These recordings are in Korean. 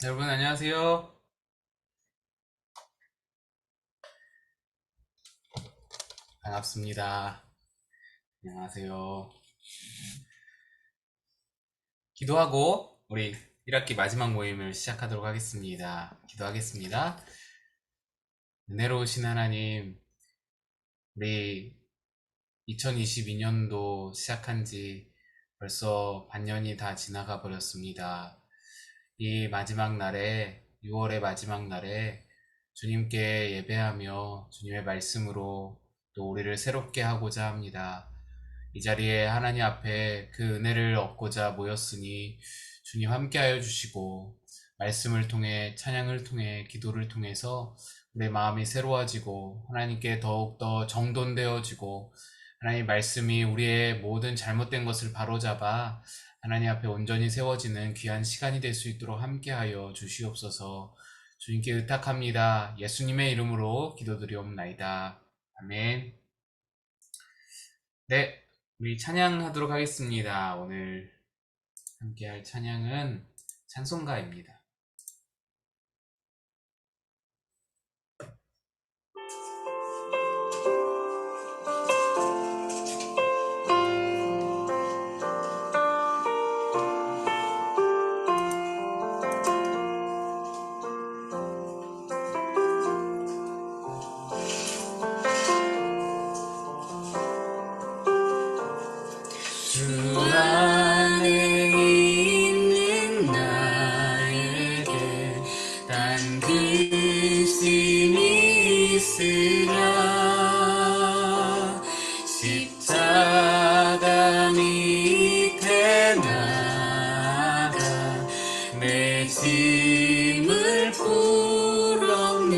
여러분 안녕하세요. 반갑습니다. 안녕하세요. 기도하고 우리 1학기 마지막 모임을 시작하도록 하겠습니다. 기도하겠습니다. 은혜로우신 하나님, 우리 2022년도 시작한 지 벌써 반년이 다 지나가 버렸습니다. 이 마지막 날에, 6월의 마지막 날에 주님께 예배하며 주님의 말씀으로 또 우리를 새롭게 하고자 합니다. 이 자리에 하나님 앞에 그 은혜를 얻고자 모였으니 주님 함께하여 주시고, 말씀을 통해, 찬양을 통해, 기도를 통해서 우리의 마음이 새로워지고 하나님께 더욱더 정돈되어지고, 하나님 말씀이 우리의 모든 잘못된 것을 바로잡아 하나님 앞에 온전히 세워지는 귀한 시간이 될 수 있도록 함께하여 주시옵소서. 주님께 의탁합니다. 예수님의 이름으로 기도드리옵나이다. 아멘. 네, 우리 찬양하도록 하겠습니다. 오늘 함께할 찬양은 찬송가입니다. 주 안에 있는 나에게 단 근심이 있으랴. 십자가 밑에 나가 내 짐을 풀었네.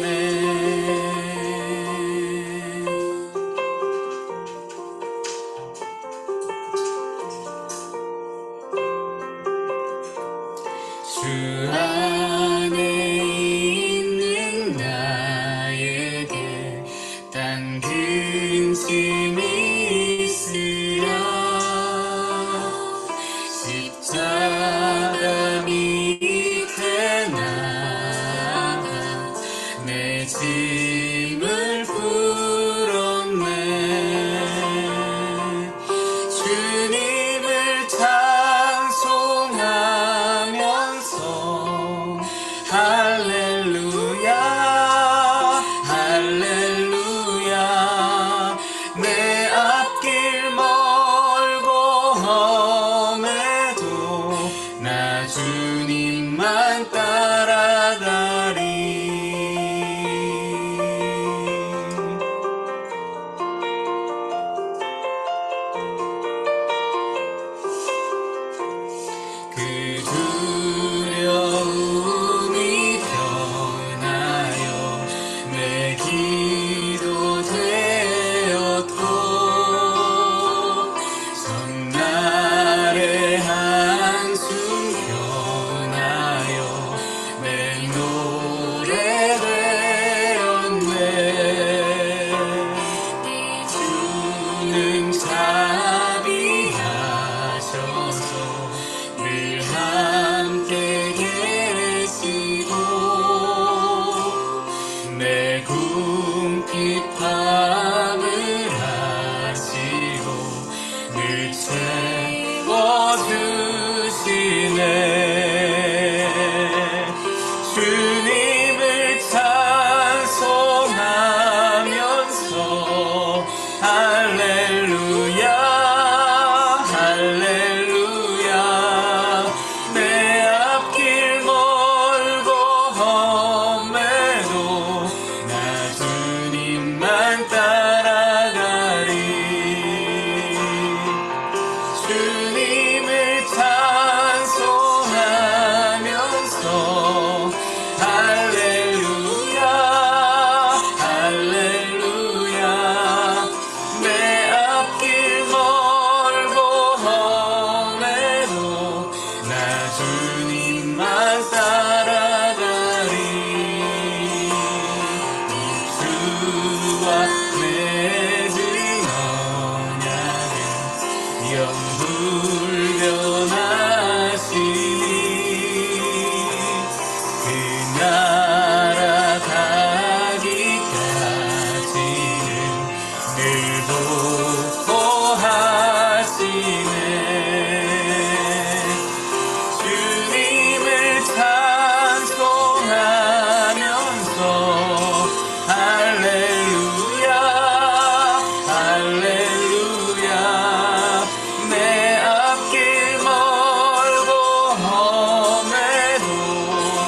주 안에 있는 나에게 단 근심이 있으랴. 십자가 밑에 나가 내 짐을 풀었네. 주님을 찬송하면서 할렐루야 할렐루야. 내 앞길 멀고 험해도 나 주님만 따라가리. 그 두려움이 변하여 내 기도 되었고, 전날의 한숨 변하여 내 날아가기까지는 늘 보호하시네. 주님을 찬송하면서 할렐루야 할렐루야. 내 앞길 멀고 험해도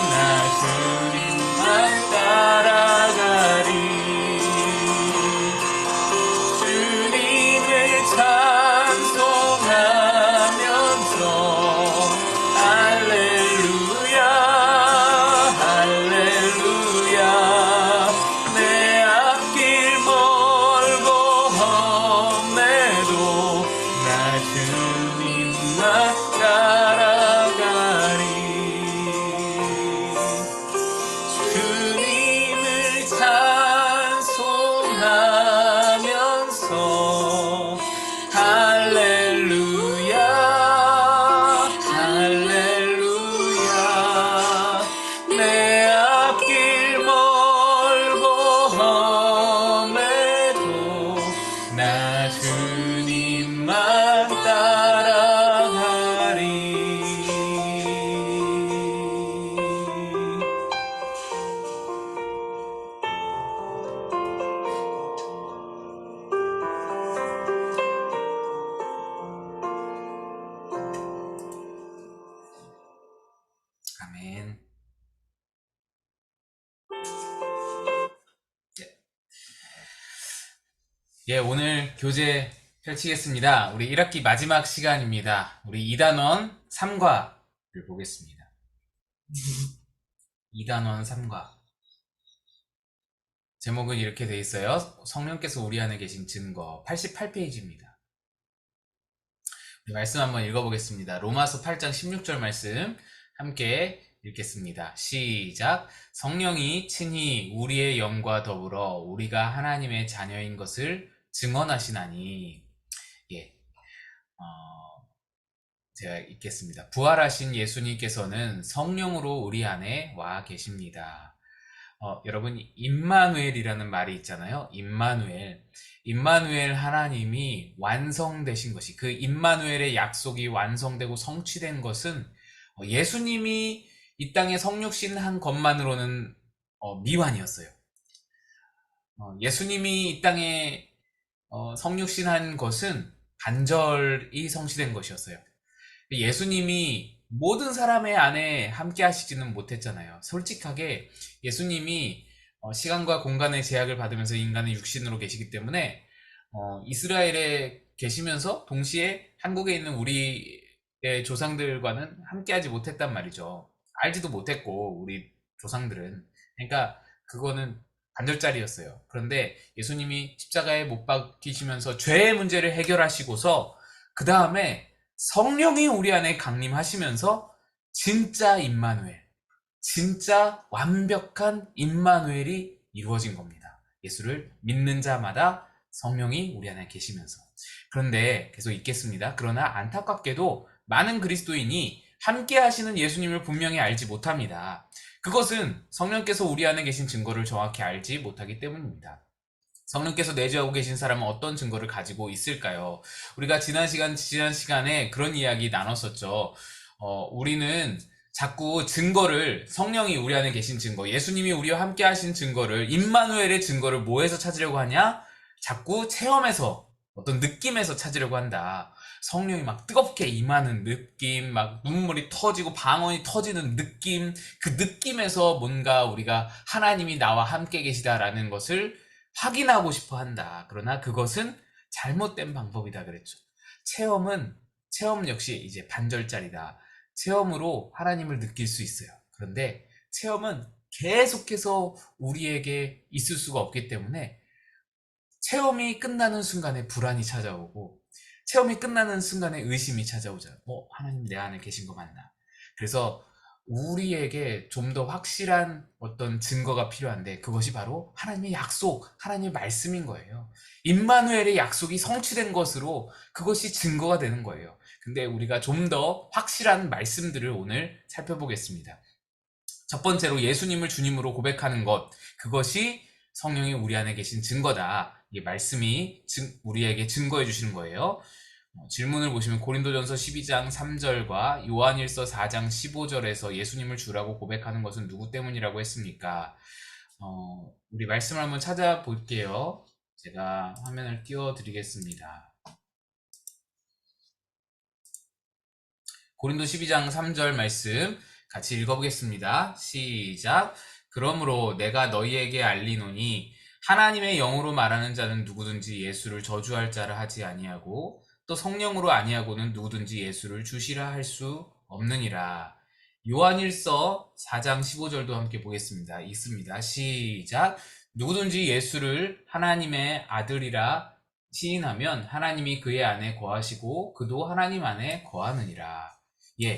나 주님만 따라가리. 주님을 찬송하면서 할렐루야 할렐루야. 내 앞길 멀고 험해도 나 주님만 따라가리. 주님을 찬송하면서 할렐루야 할렐루야. 내 앞길 멀고 험해도 나 주님만 따라가리. 아멘. 예, 오늘 교재 펼치겠습니다. 우리 1학기 마지막 시간입니다. 우리 2단원 3과를 보겠습니다. 2단원 3과. 제목은 이렇게 돼 있어요. 성령께서 우리 안에 계신 증거. 88페이지입니다. 우리 말씀 한번 읽어보겠습니다. 로마서 8장 16절 말씀 함께 읽겠습니다. 시작. 성령이 친히 우리의 영과 더불어 우리가 하나님의 자녀인 것을 증언하시나니. 예, 제가 읽겠습니다. 부활하신 예수님께서는 성령으로 우리 안에 와 계십니다. 여러분, 임마누엘이라는 말이 있잖아요. 임마누엘. 임마누엘 하나님이 완성되신 것이, 그 임마누엘의 약속이 완성되고 성취된 것은 예수님이 이 땅에 성육신 한 것만으로는 미완이었어요. 예수님이 이 땅에 성육신 한 것은 반절이 성취된 것이었어요. 예수님이 모든 사람의 안에 함께 하시지는 못했잖아요. 솔직하게 예수님이 시간과 공간의 제약을 받으면서 인간의 육신으로 계시기 때문에 이스라엘에 계시면서 동시에 한국에 있는 우리의 조상들과는 함께 하지 못했단 말이죠. 알지도 못했고 우리 조상들은. 그러니까 그거는 반절짜리였어요. 그런데 예수님이 십자가에 못 박히시면서 죄의 문제를 해결하시고서 그 다음에 성령이 우리 안에 강림하시면서 진짜 임마누엘, 진짜 완벽한 임마누엘이 이루어진 겁니다. 예수를 믿는 자마다 성령이 우리 안에 계시면서. 그런데 계속 읽겠습니다. 그러나 안타깝게도 많은 그리스도인이 함께 하시는 예수님을 분명히 알지 못합니다. 그것은 성령께서 우리 안에 계신 증거를 정확히 알지 못하기 때문입니다. 성령께서 내주하고 계신 사람은 어떤 증거를 가지고 있을까요? 우리가 지난 시간에 그런 이야기 나눴었죠. 우리는 자꾸 증거를, 성령이 우리 안에 계신 증거, 예수님이 우리와 함께 하신 증거를, 임마누엘의 증거를 뭐에서 찾으려고 하냐? 자꾸 체험에서, 어떤 느낌에서 찾으려고 한다. 성령이 막 뜨겁게 임하는 느낌, 막 눈물이 터지고 방언이 터지는 느낌, 그 느낌에서 뭔가 우리가 하나님이 나와 함께 계시다라는 것을 확인하고 싶어 한다. 그러나 그것은 잘못된 방법이다 그랬죠. 체험 역시 이제 반절짜리다. 체험으로 하나님을 느낄 수 있어요. 그런데 체험은 계속해서 우리에게 있을 수가 없기 때문에 체험이 끝나는 순간에 불안이 찾아오고, 체험이 끝나는 순간에 의심이 찾아오잖아요. 하나님 내 안에 계신 거 맞나? 그래서 우리에게 좀 더 확실한 어떤 증거가 필요한데, 그것이 바로 하나님의 약속, 하나님의 말씀인 거예요. 임마누엘의 약속이 성취된 것으로 그것이 증거가 되는 거예요. 근데 우리가 좀 더 확실한 말씀들을 오늘 살펴보겠습니다. 첫 번째로 예수님을 주님으로 고백하는 것, 그것이 성령이 우리 안에 계신 증거다. 이 말씀이 우리에게 증거해 주시는 거예요. 질문을 보시면 고린도전서 12장 3절과 요한일서 4장 15절에서 예수님을 주라고 고백하는 것은 누구 때문이라고 했습니까? 우리 말씀을 한번 찾아볼게요. 제가 화면을 띄워드리겠습니다. 고린도 12장 3절 말씀 같이 읽어보겠습니다. 시작. 그러므로 내가 너희에게 알리노니 하나님의 영으로 말하는 자는 누구든지 예수를 저주할 자를 하지 아니하고 또 성령으로 아니하고는 누구든지 예수를 주시라 할 수 없느니라. 요한일서 4장 15절도 함께 보겠습니다. 읽습니다. 시작. 누구든지 예수를 하나님의 아들이라 시인하면 하나님이 그의 안에 거하시고 그도 하나님 안에 거하느니라. 예,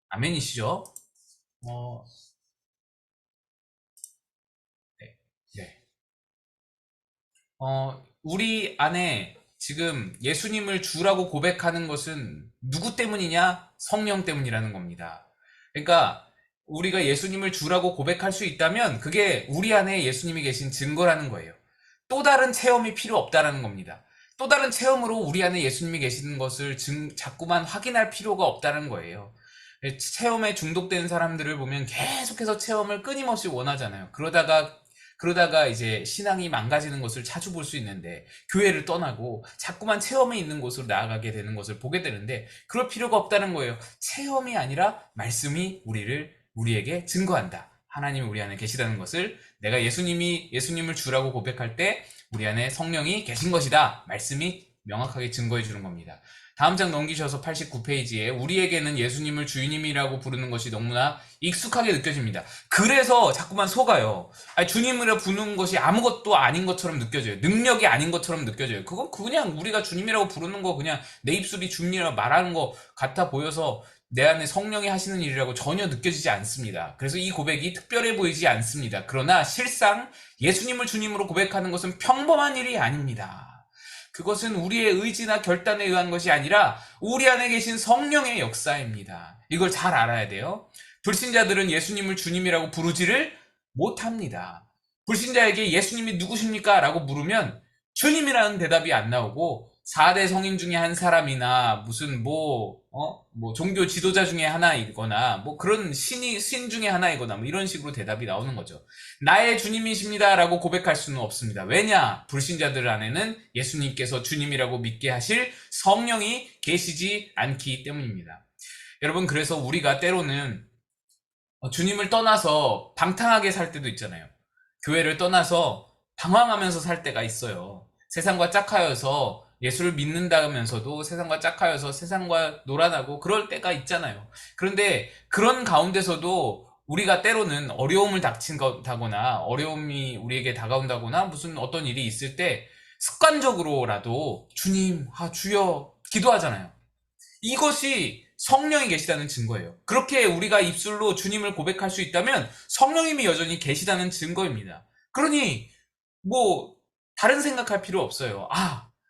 아멘이시죠? 네, 네. 우리 안에 지금 예수님을 주라고 고백하는 것은 누구 때문이냐? 성령 때문이라는 겁니다. 그러니까 우리가 예수님을 주라고 고백할 수 있다면 그게 우리 안에 예수님이 계신 증거라는 거예요. 또 다른 체험이 필요 없다라는 겁니다. 또 다른 체험으로 우리 안에 예수님이 계시는 것을 자꾸만 확인할 필요가 없다는 거예요. 체험에 중독된 사람들을 보면 계속해서 체험을 끊임없이 원하잖아요. 그러다가 이제 신앙이 망가지는 것을 자주 볼 수 있는데, 교회를 떠나고 자꾸만 체험이 있는 곳으로 나아가게 되는 것을 보게 되는데, 그럴 필요가 없다는 거예요. 체험이 아니라 말씀이 우리에게 증거한다. 하나님이 우리 안에 계시다는 것을, 내가 예수님을 주라고 고백할 때 우리 안에 성령이 계신 것이다. 말씀이 명확하게 증거해 주는 겁니다. 다음 장 넘기셔서 89페이지에 우리에게는 예수님을 주님이라고 부르는 것이 너무나 익숙하게 느껴집니다. 그래서 자꾸만 속아요. 주님이라 부르는 것이 아무것도 아닌 것처럼 느껴져요. 능력이 아닌 것처럼 느껴져요. 그건 그냥 우리가 주님이라고 부르는 거, 그냥 내 입술이 주님이라고 말하는 거 같아 보여서 내 안에 성령이 하시는 일이라고 전혀 느껴지지 않습니다. 그래서 이 고백이 특별해 보이지 않습니다. 그러나 실상 예수님을 주님으로 고백하는 것은 평범한 일이 아닙니다. 그것은 우리의 의지나 결단에 의한 것이 아니라 우리 안에 계신 성령의 역사입니다. 이걸 잘 알아야 돼요. 불신자들은 예수님을 주님이라고 부르지를 못합니다. 불신자에게 예수님이 누구십니까? 라고 물으면 주님이라는 대답이 안 나오고 4대 성인 중에 한 사람이나 무슨 종교 지도자 중에 하나이거나 그런 신 중에 하나이거나 이런 식으로 대답이 나오는 거죠. 나의 주님이십니다 라고 고백할 수는 없습니다. 왜냐? 불신자들 안에는 예수님께서 주님이라고 믿게 하실 성령이 계시지 않기 때문입니다. 여러분, 그래서 우리가 때로는 주님을 떠나서 방탕하게 살 때도 있잖아요. 교회를 떠나서 방황하면서 살 때가 있어요. 세상과 짝하여서 예수를 믿는다면서도 세상과 짝하여서 세상과 놀아나고 그럴 때가 있잖아요. 그런데 그런 가운데서도 우리가 때로는 어려움을 닥친다거나 어려움이 우리에게 다가온다거나 무슨 어떤 일이 있을 때 습관적으로라도 주님, 주여 기도하잖아요. 이것이 성령이 계시다는 증거예요. 그렇게 우리가 입술로 주님을 고백할 수 있다면 성령님이 여전히 계시다는 증거입니다. 그러니 다른 생각할 필요 없어요.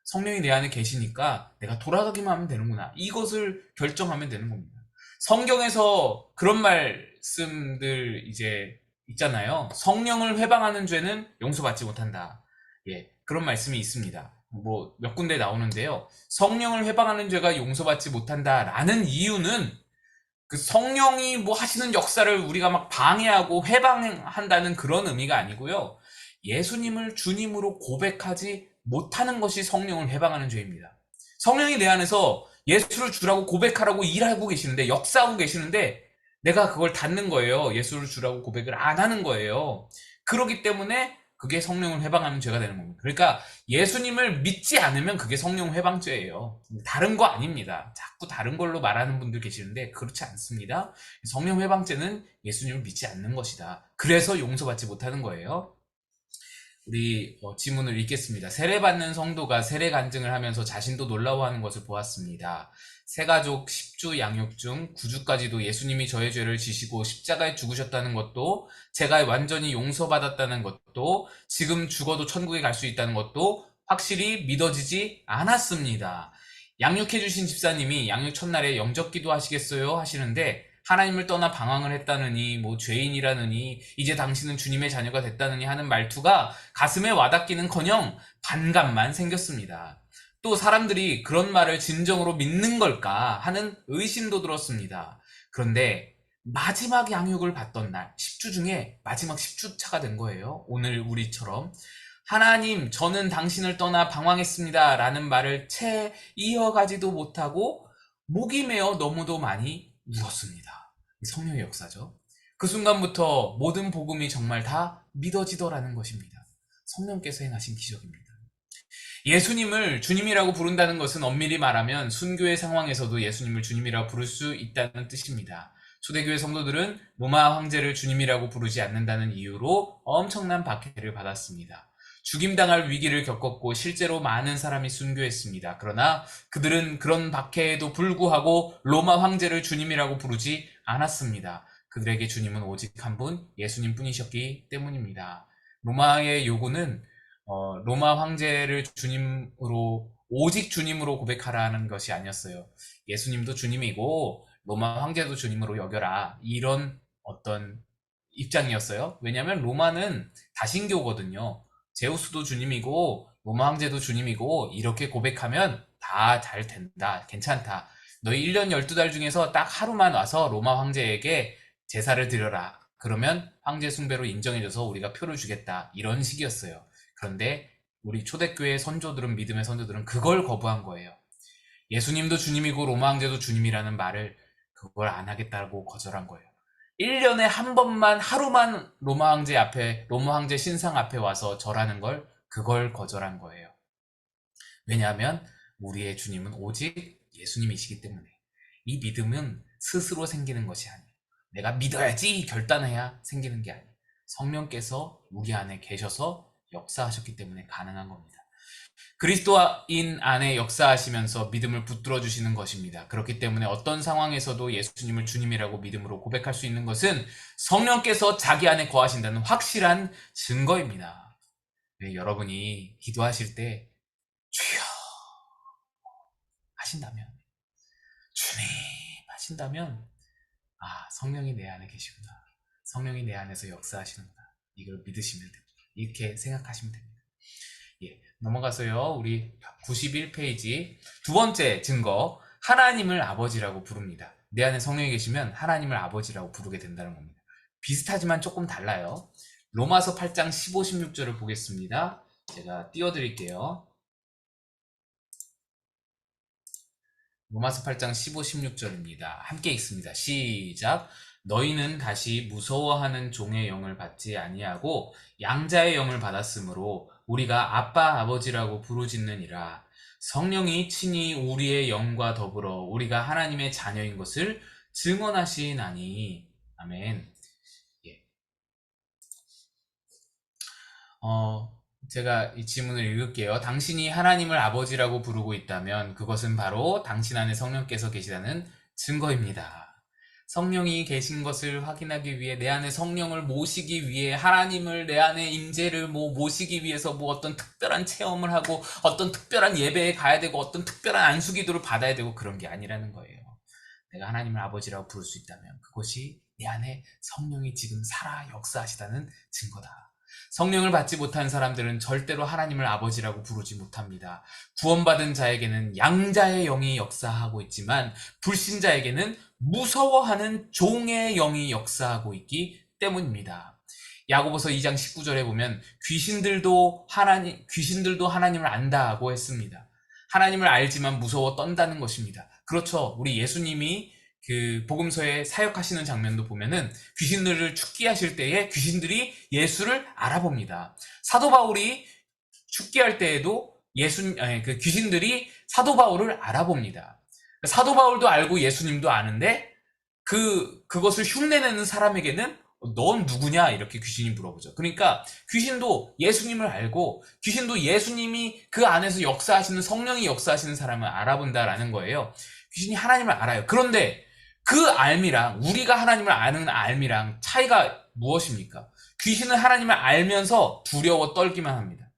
성령이 내 안에 계시니까 내가 돌아가기만 하면 되는구나. 이것을 결정하면 되는 겁니다. 성경에서 그런 말씀들 이제 있잖아요. 성령을 회방하는 죄는 용서받지 못한다. 예, 그런 말씀이 있습니다. 몇 군데 나오는데요. 성령을 회방하는 죄가 용서받지 못한다라는 이유는 그 성령이 하시는 역사를 우리가 막 방해하고 회방한다는 그런 의미가 아니고요. 예수님을 주님으로 고백하지 못하는 것이 성령을 회방하는 죄입니다. 성령이 내 안에서 예수를 주라고 고백하라고 일하고 계시는데, 역사하고 계시는데 내가 그걸 닫는 거예요. 예수를 주라고 고백을 안 하는 거예요. 그렇기 때문에 그게 성령을 회방하는 죄가 되는 겁니다. 그러니까 예수님을 믿지 않으면 그게 성령 회방죄예요. 다른 거 아닙니다. 자꾸 다른 걸로 말하는 분들 계시는데 그렇지 않습니다. 성령 회방죄는 예수님을 믿지 않는 것이다. 그래서 용서받지 못하는 거예요. 우리 지문을 읽겠습니다. 세례받는 성도가 세례 간증을 하면서 자신도 놀라워하는 것을 보았습니다. 세가족 10주 양육 중 9주까지도 예수님이 저의 죄를 지시고 십자가에 죽으셨다는 것도, 제가 완전히 용서받았다는 것도, 지금 죽어도 천국에 갈 수 있다는 것도 확실히 믿어지지 않았습니다. 양육해주신 집사님이 양육 첫날에 영접기도 하시겠어요? 하시는데 하나님을 떠나 방황을 했다느니, 뭐 죄인이라느니, 이제 당신은 주님의 자녀가 됐다느니 하는 말투가 가슴에 와닿기는커녕 반감만 생겼습니다. 또 사람들이 그런 말을 진정으로 믿는 걸까 하는 의심도 들었습니다. 그런데 마지막 양육을 받던 날, 10주 중에 마지막 10주차가 된 거예요. 오늘 우리처럼. 하나님, 저는 당신을 떠나 방황했습니다 라는 말을 채 이어가지도 못하고 목이 메어 너무도 많이 울었습니다. 성령의 역사죠. 그 순간부터 모든 복음이 정말 다 믿어지더라는 것입니다. 성령께서 행하신 기적입니다. 예수님을 주님이라고 부른다는 것은 엄밀히 말하면 순교의 상황에서도 예수님을 주님이라고 부를 수 있다는 뜻입니다. 초대교회 성도들은 로마 황제를 주님이라고 부르지 않는다는 이유로 엄청난 박해를 받았습니다. 죽임당할 위기를 겪었고 실제로 많은 사람이 순교했습니다. 그러나 그들은 그런 박해에도 불구하고 로마 황제를 주님이라고 부르지 않았습니다. 그들에게 주님은 오직 한 분, 예수님 뿐이셨기 때문입니다. 로마의 요구는 로마 황제를 주님으로, 오직 주님으로 고백하라는 것이 아니었어요. 예수님도 주님이고 로마 황제도 주님으로 여겨라, 이런 어떤 입장이었어요. 왜냐하면 로마는 다신교거든요. 제우스도 주님이고 로마 황제도 주님이고 이렇게 고백하면 다 잘 된다, 괜찮다. 너희 1년 12달 중에서 딱 하루만 와서 로마 황제에게 제사를 드려라. 그러면 황제 숭배로 인정해줘서 우리가 표를 주겠다, 이런 식이었어요. 그런데 우리 초대교회 선조들은, 믿음의 선조들은 그걸 거부한 거예요. 예수님도 주님이고 로마 황제도 주님이라는 말을, 그걸 안 하겠다고 거절한 거예요. 1년에 한 번만, 하루만 로마 황제 신상 앞에 와서 절하는 걸, 그걸 거절한 거예요. 왜냐하면 우리의 주님은 오직 예수님이시기 때문에. 이 믿음은 스스로 생기는 것이 아니에요. 내가 믿어야지 결단해야 생기는 게 아니에요. 성령께서 우리 안에 계셔서 역사하셨기 때문에 가능한 겁니다. 그리스도인 안에 역사하시면서 믿음을 붙들어 주시는 것입니다. 그렇기 때문에 어떤 상황에서도 예수님을 주님이라고 믿음으로 고백할 수 있는 것은 성령께서 자기 안에 거하신다는 확실한 증거입니다. 네, 여러분이 기도하실 때 주여 하신다면, 주님 하신다면, 성령이 내 안에 계시구나, 성령이 내 안에서 역사하시는구나, 이걸 믿으시면 됩니다. 이렇게 생각하시면 됩니다. 넘어가서요, 우리 91페이지 두 번째 증거, 하나님을 아버지라고 부릅니다. 내 안에 성령이 계시면 하나님을 아버지라고 부르게 된다는 겁니다. 비슷하지만 조금 달라요. 로마서 8장 15, 16절을 보겠습니다. 제가 띄워드릴게요. 로마서 8장 15, 16절입니다. 함께 읽습니다. 시작. 너희는 다시 무서워하는 종의 영을 받지 아니하고 양자의 영을 받았으므로 우리가 아빠 아버지라고 부르짖느니라. 성령이 친히 우리의 영과 더불어 우리가 하나님의 자녀인 것을 증언하시나니. 아멘. 제가 이 지문을 읽을게요. 당신이 하나님을 아버지라고 부르고 있다면 그것은 바로 당신 안에 성령께서 계시다는 증거입니다. 성령이 계신 것을 확인하기 위해, 내 안에 성령을 모시기 위해, 하나님을 내 안에 임재를 모시기 위해서 어떤 특별한 체험을 하고 어떤 특별한 예배에 가야 되고 어떤 특별한 안수기도를 받아야 되고 그런 게 아니라는 거예요. 내가 하나님을 아버지라고 부를 수 있다면 그것이 내 안에 성령이 지금 살아 역사하시다는 증거다. 성령을 받지 못한 사람들은 절대로 하나님을 아버지라고 부르지 못합니다. 구원받은 자에게는 양자의 영이 역사하고 있지만 불신자에게는 무서워하는 종의 영이 역사하고 있기 때문입니다. 야고보서 2장 19절에 보면 귀신들도 하나님을 안다고 했습니다. 하나님을 알지만 무서워 떤다는 것입니다. 그렇죠. 우리 예수님이 그 복음서에 사역하시는 장면도 보면은 귀신들을 축기하실 때에 귀신들이 예수를 알아봅니다. 사도 바울이 축기할 때에도 그 귀신들이 사도 바울을 알아봅니다. 사도 바울도 알고 예수님도 아는데 그것을 흉내내는 사람에게는 넌 누구냐, 이렇게 귀신이 물어보죠. 그러니까 귀신도 예수님을 알고 귀신도 예수님이 그 안에서 역사하시는, 성령이 역사하시는 사람을 알아본다라는 거예요. 귀신이 하나님을 알아요. 그런데 그 알미랑 우리가 하나님을 아는 알미랑 차이가 무엇입니까? 귀신은 하나님을 알면서 두려워 떨기만 합니다.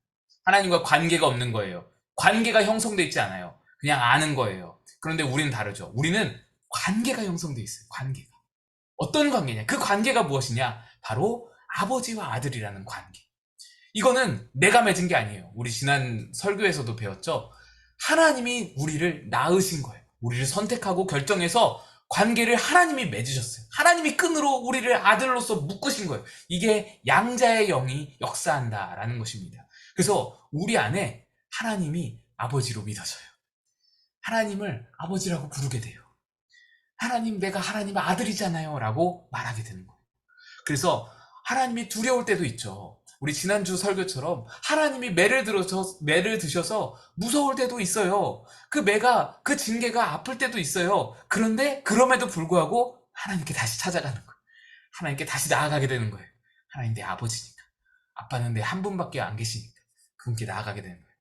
하나님과 관계가 없는 거예요. 관계가 형성돼 있지 않아요. 그냥 아는 거예요. 그런데 우리는 다르죠. 우리는 관계가 형성돼 있어요. 관계가. 어떤 관계냐? 그 관계가 무엇이냐? 바로 아버지와 아들이라는 관계. 이거는 내가 맺은 게 아니에요. 우리 지난 설교에서도 배웠죠? 하나님이 우리를 낳으신 거예요. 우리를 선택하고 결정해서 관계를 하나님이 맺으셨어요. 하나님이 끈으로 우리를 아들로서 묶으신 거예요. 이게 양자의 영이 역사한다라는 것입니다. 그래서 우리 안에 하나님이 아버지로 믿어져요. 하나님을 아버지라고 부르게 돼요. 하나님, 내가 하나님의 아들이잖아요 라고 말하게 되는 거예요. 그래서 하나님이 두려울 때도 있죠. 우리 지난주 설교처럼 하나님이 매를 드셔서 무서울 때도 있어요. 그 매가, 그 징계가 아플 때도 있어요. 그런데 그럼에도 불구하고 하나님께 다시 찾아가는 거예요. 하나님께 다시 나아가게 되는 거예요. 하나님 내 아버지니까. 아빠는 내 한 분밖에 안 계시니까. 그분께 나아가게 되는 거예요.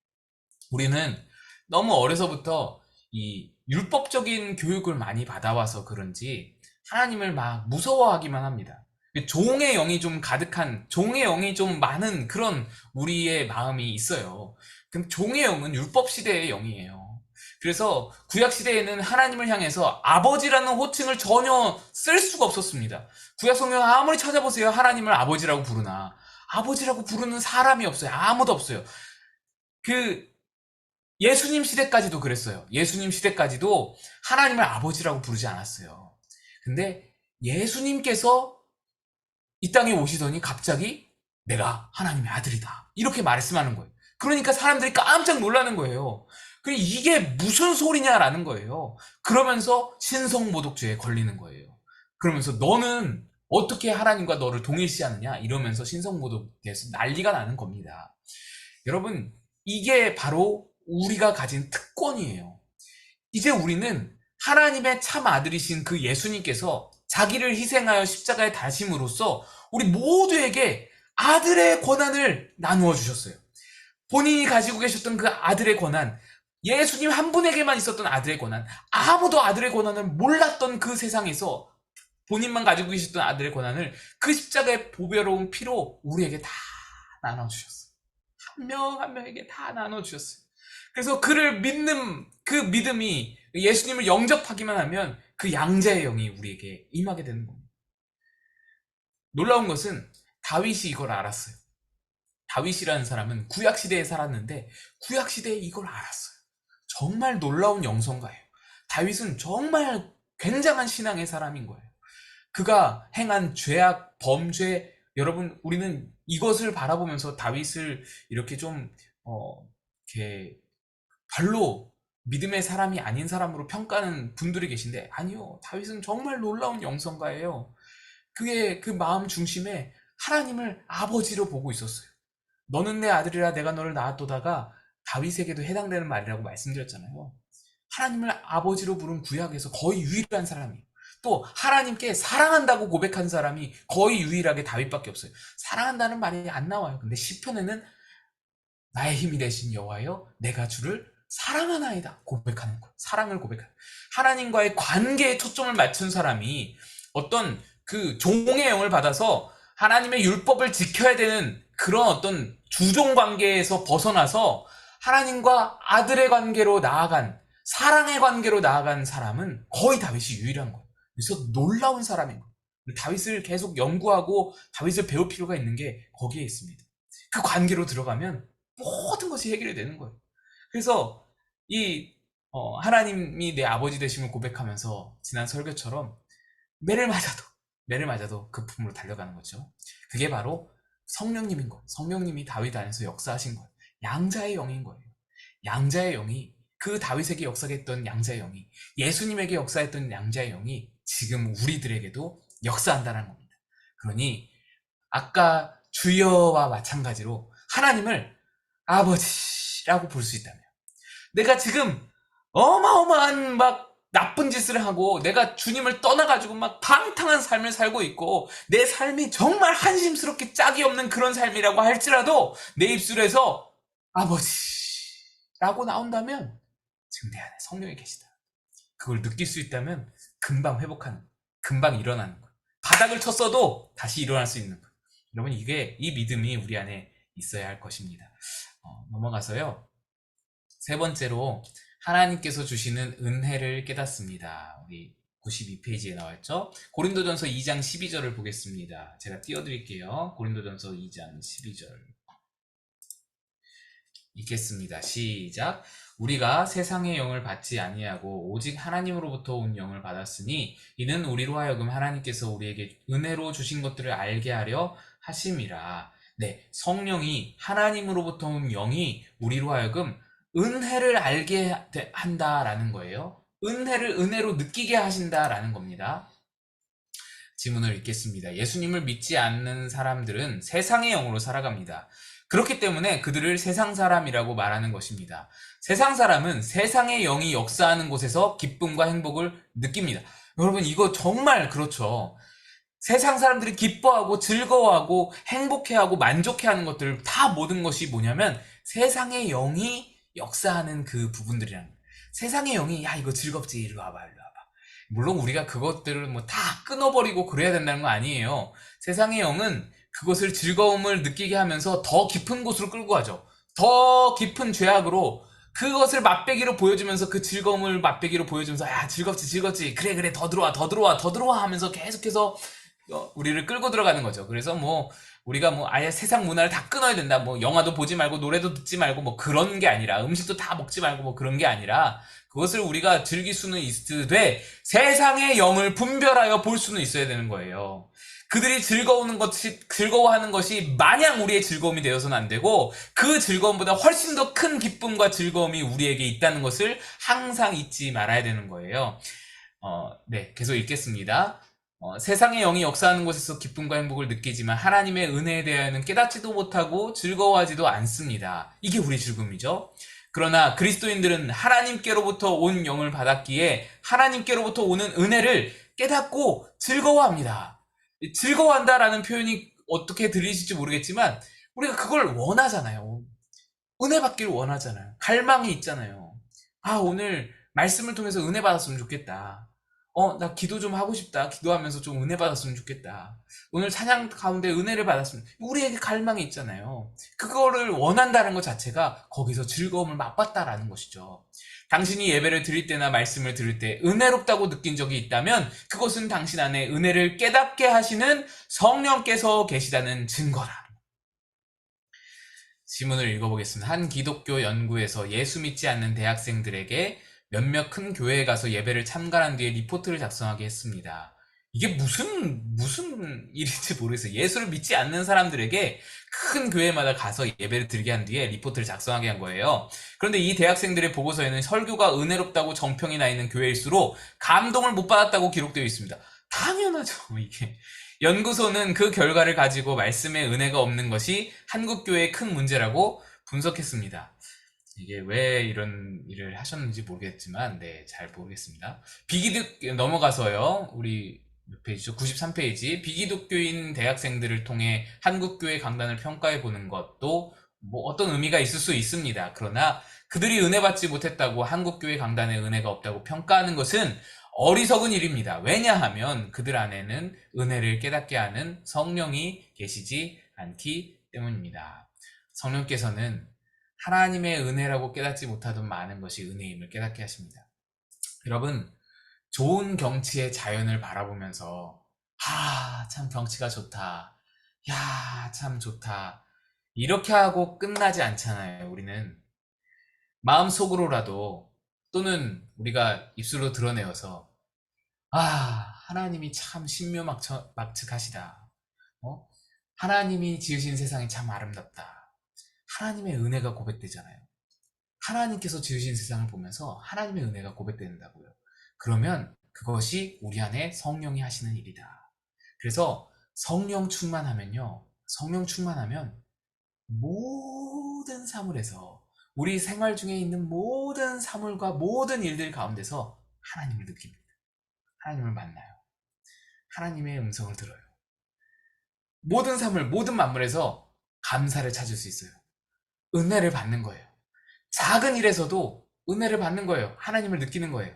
우리는 너무 어려서부터 이 율법적인 교육을 많이 받아와서 그런지 하나님을 막 무서워하기만 합니다. 종의 영이 좀 가득한, 종의 영이 좀 많은 그런 우리의 마음이 있어요. 그럼 종의 영은 율법 시대의 영이에요. 그래서 구약 시대에는 하나님을 향해서 아버지라는 호칭을 전혀 쓸 수가 없었습니다. 구약 성경 아무리 찾아보세요. 하나님을 아버지라고 부르나. 아버지라고 부르는 사람이 없어요. 아무도 없어요. 그 예수님 시대까지도 그랬어요. 예수님 시대까지도 하나님을 아버지라고 부르지 않았어요. 근데 예수님께서 이 땅에 오시더니 갑자기 내가 하나님의 아들이다. 이렇게 말씀하는 거예요. 그러니까 사람들이 깜짝 놀라는 거예요. 이게 무슨 소리냐라는 거예요. 그러면서 신성모독죄에 걸리는 거예요. 그러면서 너는 어떻게 하나님과 너를 동일시하느냐 이러면서 신성모독죄에서 난리가 나는 겁니다. 여러분, 이게 바로 우리가 가진 특권이에요. 이제 우리는 하나님의 참 아들이신 그 예수님께서 자기를 희생하여 십자가에 달심으로써 우리 모두에게 아들의 권한을 나누어 주셨어요. 본인이 가지고 계셨던 그 아들의 권한, 예수님 한 분에게만 있었던 아들의 권한, 아무도 아들의 권한을 몰랐던 그 세상에서 본인만 가지고 계셨던 아들의 권한을 그 십자가의 보배로운 피로 우리에게 다 나눠주셨어요. 한 명 한 명에게 다 나눠주셨어요. 그래서 그를 믿는 그 믿음이 예수님을 영접하기만 하면 그 양자의 영이 우리에게 임하게 되는 겁니다. 놀라운 것은 다윗이 이걸 알았어요. 다윗이라는 사람은 구약시대에 살았는데 구약시대에 이걸 알았어요. 정말 놀라운 영성가예요. 다윗은 정말 굉장한 신앙의 사람인 거예요. 그가 행한 죄악, 범죄, 여러분, 우리는 이것을 바라보면서 다윗을 이렇게 좀, 이렇게 별로 믿음의 사람이 아닌 사람으로 평가하는 분들이 계신데, 아니요. 다윗은 정말 놀라운 영성가예요. 그의 그 마음 중심에 하나님을 아버지로 보고 있었어요. 너는 내 아들이라 내가 너를 낳았도다가 다윗에게도 해당되는 말이라고 말씀드렸잖아요. 하나님을 아버지로 부른 구약에서 거의 유일한 사람이에요. 또 하나님께 사랑한다고 고백한 사람이 거의 유일하게 다윗밖에 없어요. 사랑한다는 말이 안 나와요. 근데 시편에는 나의 힘이 되신 여호와여 내가 주를 사랑하나이다 고백하는 거예요. 사랑을 고백하는 거예요. 하나님과의 관계에 초점을 맞춘 사람이 어떤 그 종의 영을 받아서 하나님의 율법을 지켜야 되는 그런 어떤 주종 관계에서 벗어나서 하나님과 아들의 관계로 나아간 사랑의 관계로 나아간 사람은 거의 다윗이 유일한 거예요. 그래서 놀라운 사람인 거예요. 다윗을 계속 연구하고 다윗을 배울 필요가 있는 게 거기에 있습니다. 그 관계로 들어가면 모든 것이 해결이 되는 거예요. 그래서 이 하나님이 내 아버지 되심을 고백하면서 지난 설교처럼 매를 맞아도 매를 맞아도 그 품으로 달려가는 거죠. 그게 바로 성령님인 거예요. 성령님이 다윗 안에서 역사하신 거예요. 양자의 영인 거예요. 양자의 영이 그 다윗에게 역사했던 양자의 영이 예수님에게 역사했던 양자의 영이 지금 우리들에게도 역사한다는 겁니다. 그러니 아까 주여와 마찬가지로 하나님을 아버지라고 부를 수 있다면 내가 지금 어마어마한 막 나쁜 짓을 하고 내가 주님을 떠나가지고 막 방탕한 삶을 살고 있고 내 삶이 정말 한심스럽게 짝이 없는 그런 삶이라고 할지라도 내 입술에서 아버지라고 나온다면 지금 내 안에 성령이 계시다. 그걸 느낄 수 있다면 금방 회복하는, 금방 일어나는 거. 바닥을 쳤어도 다시 일어날 수 있는 거. 여러분 이 믿음이 우리 안에 있어야 할 것입니다. 넘어가서요. 세 번째로 하나님께서 주시는 은혜를 깨닫습니다. 우리 92페이지에 나와있죠. 고린도전서 2장 12절을 보겠습니다. 제가 띄워드릴게요. 고린도전서 2장 12절 읽겠습니다. 시작. 우리가 세상의 영을 받지 아니하고 오직 하나님으로부터 온 영을 받았으니 이는 우리로 하여금 하나님께서 우리에게 은혜로 주신 것들을 알게 하려 하심이라. 네, 성령이 하나님으로부터 온 영이 우리로 하여금 은혜를 알게 한다라는 거예요. 은혜를 은혜로 느끼게 하신다라는 겁니다. 지문을 읽겠습니다. 예수님을 믿지 않는 사람들은 세상의 영으로 살아갑니다. 그렇기 때문에 그들을 세상 사람이라고 말하는 것입니다. 세상 사람은 세상의 영이 역사하는 곳에서 기쁨과 행복을 느낍니다. 여러분, 이거 정말 그렇죠. 세상 사람들이 기뻐하고 즐거워하고 행복해하고 만족해하는 것들 다 모든 것이 뭐냐면 세상의 영이 역사하는 그 부분들이란 거예요. 세상의 영이 야 이거 즐겁지 이리 와봐 이리 와봐. 물론 우리가 그것들을 뭐 다 끊어버리고 그래야 된다는 거 아니에요. 세상의 영은 그것을 즐거움을 느끼게 하면서 더 깊은 곳으로 끌고 가죠. 더 깊은 죄악으로 그것을 맛배기로 보여주면서 그 즐거움을 맛배기로 보여주면서 야 즐겁지 즐겁지 그래 그래 더 들어와 더 들어와 더 들어와 하면서 계속해서 우리를 끌고 들어가는 거죠. 그래서 뭐 우리가 뭐 아예 세상 문화를 다 끊어야 된다. 뭐 영화도 보지 말고 노래도 듣지 말고 뭐 그런 게 아니라 음식도 다 먹지 말고 뭐 그런 게 아니라 그것을 우리가 즐길 수는 있되 세상의 영을 분별하여 볼 수는 있어야 되는 거예요. 그들이 즐거워하는 것이 마냥 우리의 즐거움이 되어서는 안 되고 그 즐거움보다 훨씬 더 큰 기쁨과 즐거움이 우리에게 있다는 것을 항상 잊지 말아야 되는 거예요. 네, 계속 읽겠습니다. 세상의 영이 역사하는 곳에서 기쁨과 행복을 느끼지만 하나님의 은혜에 대하여는 깨닫지도 못하고 즐거워하지도 않습니다. 이게 우리 즐거움이죠. 그러나 그리스도인들은 하나님께로부터 온 영을 받았기에 하나님께로부터 오는 은혜를 깨닫고 즐거워합니다. 즐거워한다라는 표현이 어떻게 들리실지 모르겠지만 우리가 그걸 원하잖아요. 은혜 받기를 원하잖아요. 갈망이 있잖아요. 아, 오늘 말씀을 통해서 은혜 받았으면 좋겠다. 나 기도 좀 하고 싶다. 기도하면서 좀 은혜 받았으면 좋겠다. 오늘 찬양 가운데 은혜를 받았으면, 우리에게 갈망이 있잖아요. 그거를 원한다는 것 자체가 거기서 즐거움을 맛봤다라는 것이죠. 당신이 예배를 드릴 때나 말씀을 들을 때 은혜롭다고 느낀 적이 있다면 그것은 당신 안에 은혜를 깨닫게 하시는 성령께서 계시다는 증거라. 지문을 읽어보겠습니다. 한 기독교 연구에서 예수 믿지 않는 대학생들에게 몇몇 큰 교회에 가서 예배를 참관한 뒤에 리포트를 작성하게 했습니다. 이게 무슨 일인지 모르겠어요. 예수를 믿지 않는 사람들에게 큰 교회마다 가서 예배를 드리게 한 뒤에 리포트를 작성하게 한 거예요. 그런데 이 대학생들의 보고서에는 설교가 은혜롭다고 정평이 나 있는 교회일수록 감동을 못 받았다고 기록되어 있습니다. 당연하죠, 이게. 연구소는 그 결과를 가지고 말씀의 은혜가 없는 것이 한국교회의 큰 문제라고 분석했습니다. 이게 왜 이런 일을 하셨는지 모르겠지만, 네, 잘 모르겠습니다. 넘어가서요, 우리 몇 페이지죠? 93페이지. 비기독교인 대학생들을 통해 한국교회 강단을 평가해 보는 것도 뭐 어떤 의미가 있을 수 있습니다. 그러나 그들이 은혜 받지 못했다고 한국교회 강단에 은혜가 없다고 평가하는 것은 어리석은 일입니다. 왜냐하면 그들 안에는 은혜를 깨닫게 하는 성령이 계시지 않기 때문입니다. 성령께서는 하나님의 은혜라고 깨닫지 못하던 많은 것이 은혜임을 깨닫게 하십니다. 여러분, 좋은 경치의 자연을 바라보면서 참 경치가 좋다. 야, 참 좋다. 이렇게 하고 끝나지 않잖아요. 우리는 마음속으로라도 또는 우리가 입술로 드러내어서 하나님이 참 신묘막측하시다. 하나님이 지으신 세상이 참 아름답다. 하나님의 은혜가 고백되잖아요. 하나님께서 지으신 세상을 보면서 하나님의 은혜가 고백된다고요. 그러면 그것이 우리 안에 성령이 하시는 일이다. 그래서 성령 충만하면 모든 사물에서 우리 생활 중에 있는 모든 사물과 모든 일들 가운데서 하나님을 느낍니다. 하나님을 만나요. 하나님의 음성을 들어요. 모든 사물, 모든 만물에서 감사를 찾을 수 있어요. 은혜를 받는 거예요. 작은 일에서도 은혜를 받는 거예요. 하나님을 느끼는 거예요.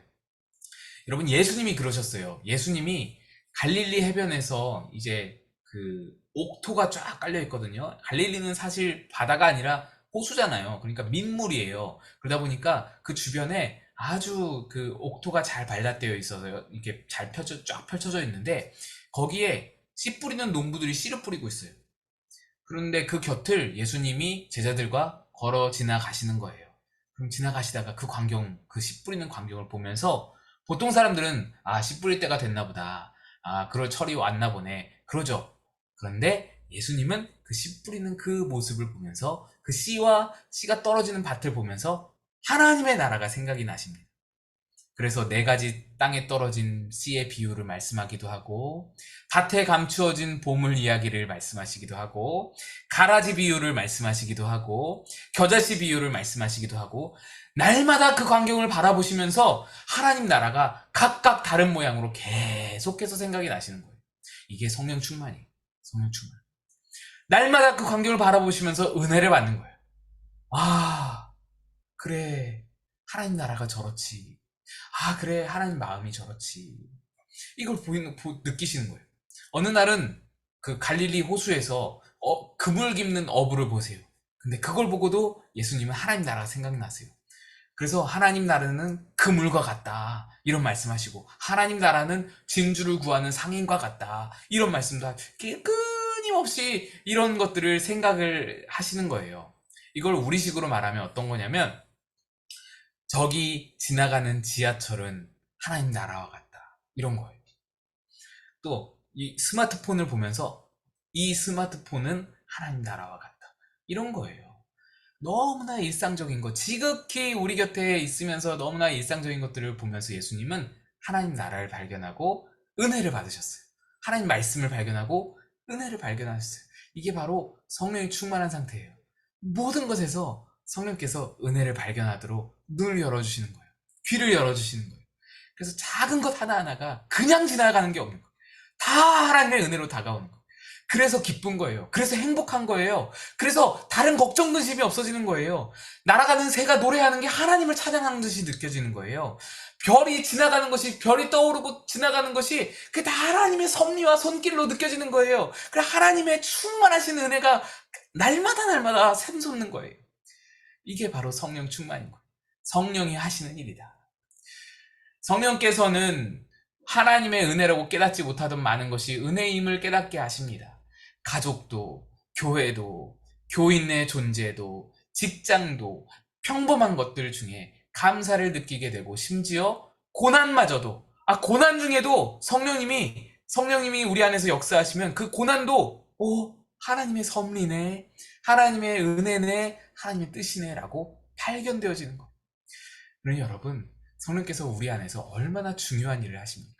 여러분, 예수님이 그러셨어요. 예수님이 갈릴리 해변에서 이제 그 옥토가 쫙 깔려 있거든요. 갈릴리는 사실 바다가 아니라 호수잖아요. 그러니까 민물이에요. 그러다 보니까 그 주변에 아주 그 옥토가 잘 발달되어 있어서요. 이게 잘 쫙 펼쳐져 있는데 거기에 씨 뿌리는 농부들이 씨를 뿌리고 있어요. 그런데 그 곁을 예수님이 제자들과 걸어 지나가시는 거예요. 그럼 지나가시다가 그 광경, 그 씨 뿌리는 광경을 보면서 보통 사람들은 아, 씨 뿌릴 때가 됐나 보다. 아, 그럴 철이 왔나 보네. 그러죠. 그런데 예수님은 그 씨 뿌리는 그 모습을 보면서 그 씨가 떨어지는 밭을 보면서 하나님의 나라가 생각이 나십니다. 그래서 4가지 땅에 떨어진 씨의 비유를 말씀하기도 하고 밭에 감추어진 보물 이야기를 말씀하시기도 하고 가라지 비유를 말씀하시기도 하고 겨자씨 비유를 말씀하시기도 하고 날마다 그 광경을 바라보시면서 하나님 나라가 각각 다른 모양으로 계속해서 생각이 나시는 거예요. 이게 성령 충만이에요. 성령 충만. 날마다 그 광경을 바라보시면서 은혜를 받는 거예요. 아, 그래. 하나님 나라가 저렇지. 아, 그래. 하나님 마음이 저렇지. 이걸 느끼시는 거예요. 어느 날은 그 갈릴리 호수에서 그물 깁는 어부를 보세요. 근데 그걸 보고도 예수님은 하나님 나라가 생각나세요. 그래서 하나님 나라는 그물과 같다. 이런 말씀하시고 하나님 나라는 진주를 구하는 상인과 같다. 이런 말씀도 끊임없이 이런 것들을 생각을 하시는 거예요. 이걸 우리식으로 말하면 어떤 거냐면 저기 지나가는 지하철은 하나님 나라와 같다. 이런 거예요. 또 이 스마트폰을 보면서 이 스마트폰은 하나님 나라와 같다. 이런 거예요. 너무나 일상적인 것, 지극히 우리 곁에 있으면서 너무나 일상적인 것들을 보면서 예수님은 하나님 나라를 발견하고 은혜를 받으셨어요. 하나님 말씀을 발견하고 은혜를 발견하셨어요. 이게 바로 성령이 충만한 상태예요. 모든 것에서 성령께서 은혜를 발견하도록 눈을 열어주시는 거예요. 귀를 열어주시는 거예요. 그래서 작은 것 하나하나가 그냥 지나가는 게 없는 거예요. 다 하나님의 은혜로 다가오는 거예요. 그래서 기쁜 거예요. 그래서 행복한 거예요. 그래서 다른 걱정 근심이 없어지는 거예요. 날아가는 새가 노래하는 게 하나님을 찬양하는 듯이 느껴지는 거예요. 별이 지나가는 것이, 별이 떠오르고 지나가는 것이 그게 다 하나님의 섭리와 손길로 느껴지는 거예요. 그래 하나님의 충만하신 은혜가 날마다 샘솟는 거예요. 이게 바로 성령 충만인 거예요. 성령이 하시는 일이다. 성령께서는 하나님의 은혜라고 깨닫지 못하던 많은 것이 은혜임을 깨닫게 하십니다. 가족도, 교회도, 교인의 존재도, 직장도, 평범한 것들 중에 감사를 느끼게 되고 심지어 고난마저도, 고난 중에도 성령님이 우리 안에서 역사하시면 그 고난도 하나님의 섭리네, 하나님의 은혜네, 하나님의 뜻이네 라고 발견되어지는 거예요. 그러니 여러분, 성령께서 우리 안에서 얼마나 중요한 일을 하십니까?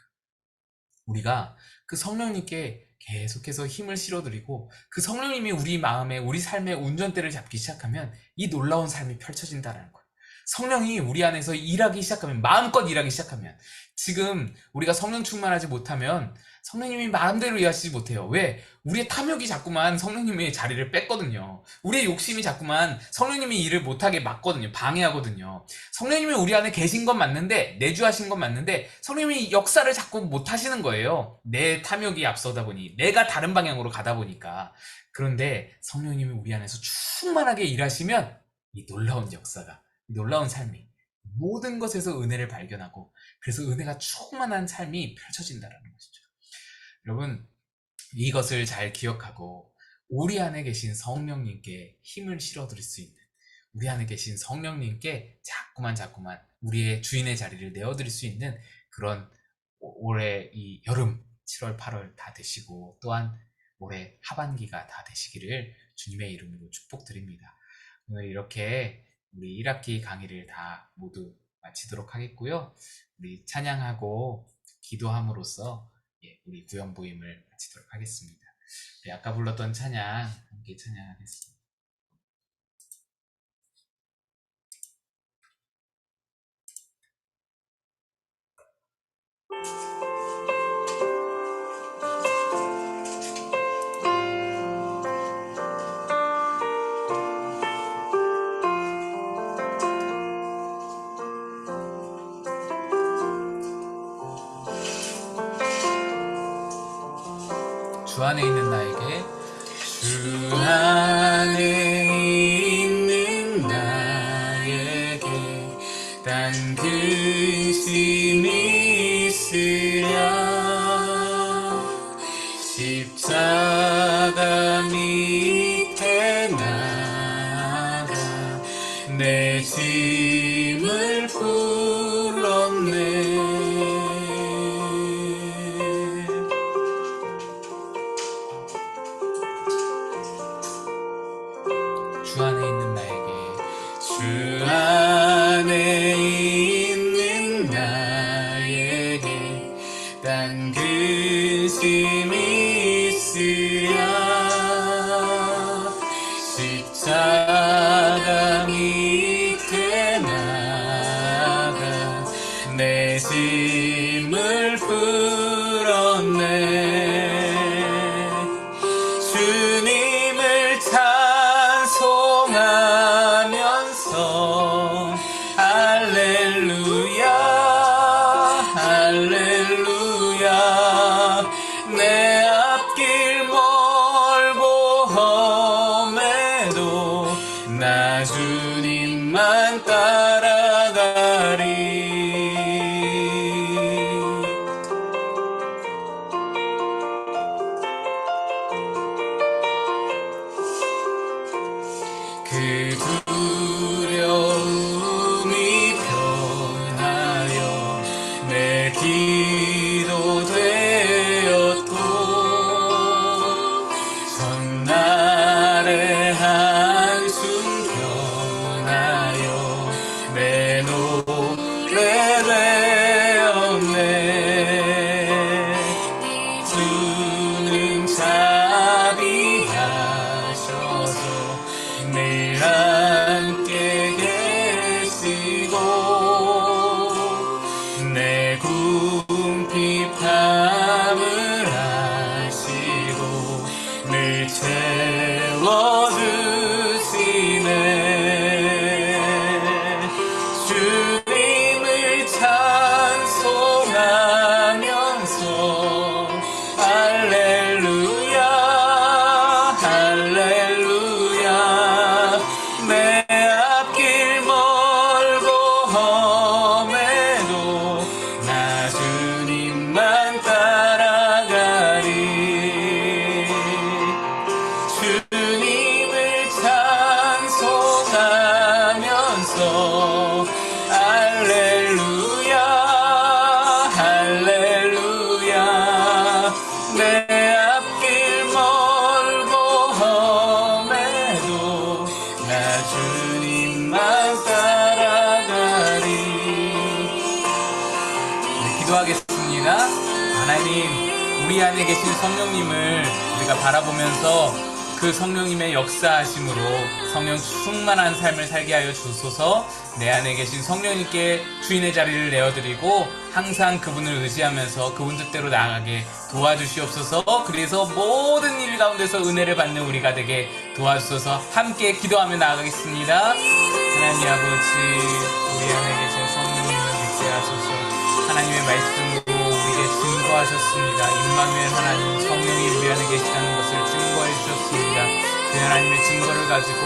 우리가 그 성령님께 계속해서 힘을 실어드리고 그 성령님이 우리 마음에, 우리 삶의 운전대를 잡기 시작하면 이 놀라운 삶이 펼쳐진다는 거예요. 성령이 우리 안에서 일하기 시작하면, 마음껏 일하기 시작하면, 지금 우리가 성령 충만하지 못하면 성령님이 마음대로 일하시지 못해요. 왜? 우리의 탐욕이 자꾸만 성령님의 자리를 뺐거든요. 우리의 욕심이 자꾸만 성령님이 일을 못하게 막거든요. 방해하거든요. 성령님이 우리 안에 계신 건 맞는데, 내주하신 건 맞는데 성령님이 역사를 자꾸 못하시는 거예요. 내 탐욕이 앞서다 보니, 내가 다른 방향으로 가다 보니까. 그런데 성령님이 우리 안에서 충만하게 일하시면 이 놀라운 역사가, 이 놀라운 삶이 모든 것에서 은혜를 발견하고, 그래서 은혜가 충만한 삶이 펼쳐진다는 것이죠. 여러분, 이것을 잘 기억하고 우리 안에 계신 성령님께 힘을 실어드릴 수 있는, 우리 안에 계신 성령님께 자꾸만 우리의 주인의 자리를 내어드릴 수 있는 그런 올해 이 여름 7월 8월 다 되시고 또한 올해 하반기가 다 되시기를 주님의 이름으로 축복드립니다. 오늘 이렇게 우리 1학기 강의를 다 모두 마치도록 하겠고요. 우리 찬양하고 기도함으로써 우리 구연부임을 마치도록 하겠습니다. 아까 불렀던 찬양 함께 찬양하겠습니다. 주 안에 있는 나에게, 주 안에 있는 나에게 딴 그 근심이 있으랴 십자가 밑에 나가 내 짐을 풀었네. 주 안에 있는 나에게 주 안에 있는 나에게 딴 근심이 있으랴 십자가 밑에 나가 내 짐을 풀었네. 주님을 찬송하면서 할렐루야 할렐루야 내 앞길 멀고 험해도 나 주님만 따라가리. 그 두려움이 변하여 내 기도 되었고 전날의 한숨 변하여 내 노래 되었네. 주는 자비하셔서 늘 함께 계시고 내 궁핍함을 아시고 늘 채워주시네. 주님을 찬송하면서 할렐루야 할렐루야 내 앞길 멀고 험해도 나 주님만 따라가리. 주님을 찬송하면서 할렐루야 할렐루야 내 앞길 멀고 험해도 나 주님만 따라가리. 네, 기도하겠습니다. 하나님, 우리 안에 계신 성령님을 우리가 바라보면서 그 성령님의 역사하심으로 성령 충만한 삶을 살게 하여 주소서. 내 안에 계신 성령님께 주인의 자리를 내어드리고 항상 그분을 의지하면서 그분 뜻대로 나아가게 도와주시옵소서. 그래서 모든 일 가운데서 은혜를 받는 우리가 되게 도와주소서. 함께 기도하며 나아가겠습니다. 하나님 아버지, 우리 안에 계신 성령님을 믿게 하소서. 하나님의 말씀으로 우리에게 증거하셨습니다. 임마누엘 하나님, 성령이 우리 안에 계시다는 것을 증거해 주셨습니다. 그 하나님의 증거를 가지고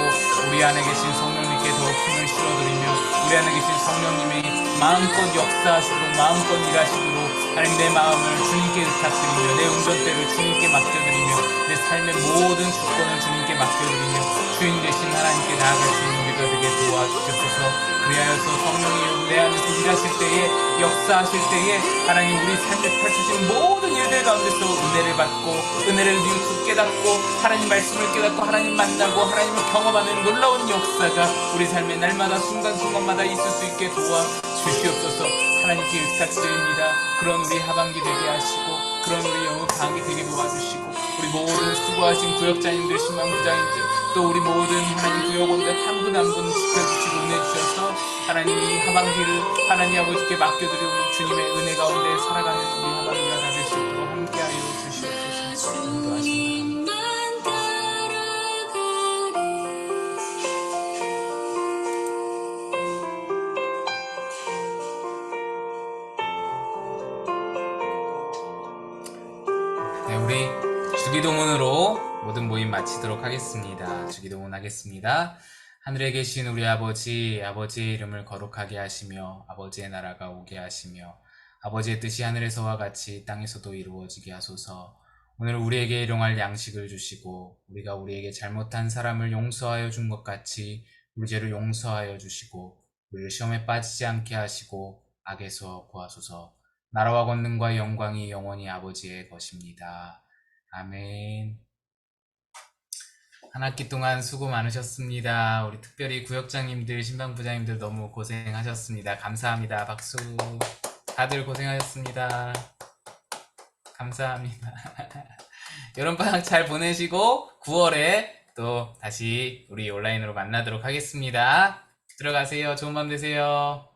우리 안에 계신 성령님께 더욱 힘을 실어드리며 우리 안에 계신 성령님이 마음껏 역사하시도록 마음껏 일하시도록 하나님 내 마음을 주님께 부탁드리며 내 운전대를 주님께 맡겨드리며 내 삶의 모든 주권을 주님께 맡겨드리며 주인 되신 하나님께 나아갈 수 있는 우리가 되게 도와주셔서 그리하여서 성령이 내 안에서 일하실 때에 역사하실 때에 하나님 우리 삶에 펼쳐진 모든 일들 가운데서 은혜를 받고 은혜를 뉘우치고 깨닫고 하나님 말씀을 깨닫고 하나님 만나고 하나님을 경험하는 놀라운 역사가 우리 삶의 날마다 순간순간마다 있을 수 있게 도와주시옵소서. 하나님께 부탁드립니다. 그런 우리 하반기 되게 하시고 그런 우리 영혼 강하게 되게 도와주시고 우리 모든 수고하신 구역자님들 신방부장님들 또 우리 모든 하나님 구역원들 한 분 한 분 지켜주시고 은혜 주셔서 하나님 이 하반기를 하나님 아버지께 맡겨드리고 주님의 은혜 가운데 살아가는 우리 하반기가 다 될 수 있도록 함께하여 주시옵소서. 인도하십니다. 네, 우리 주기도문으로 모든 모임 마치도록 하겠습니다. 주기도문 하겠습니다. 하늘에 계신 우리 아버지, 아버지의 이름을 거룩하게 하시며 아버지의 나라가 오게 하시며 아버지의 뜻이 하늘에서와 같이 땅에서도 이루어지게 하소서. 오늘 우리에게 일용할 양식을 주시고 우리가 우리에게 잘못한 사람을 용서하여 준 것 같이 우리 죄를 용서하여 주시고 우리를 시험에 빠지지 않게 하시고 악에서 구하소서. 나라와 권능과 영광이 영원히 아버지의 것입니다. 아멘. 한 학기 동안 수고 많으셨습니다. 우리 특별히 구역장님들, 신방부장님들 너무 고생하셨습니다. 감사합니다. 박수. 다들 고생하셨습니다. 감사합니다. 여름방학 잘 보내시고 9월에 또 다시 우리 온라인으로 만나도록 하겠습니다. 들어가세요. 좋은 밤 되세요.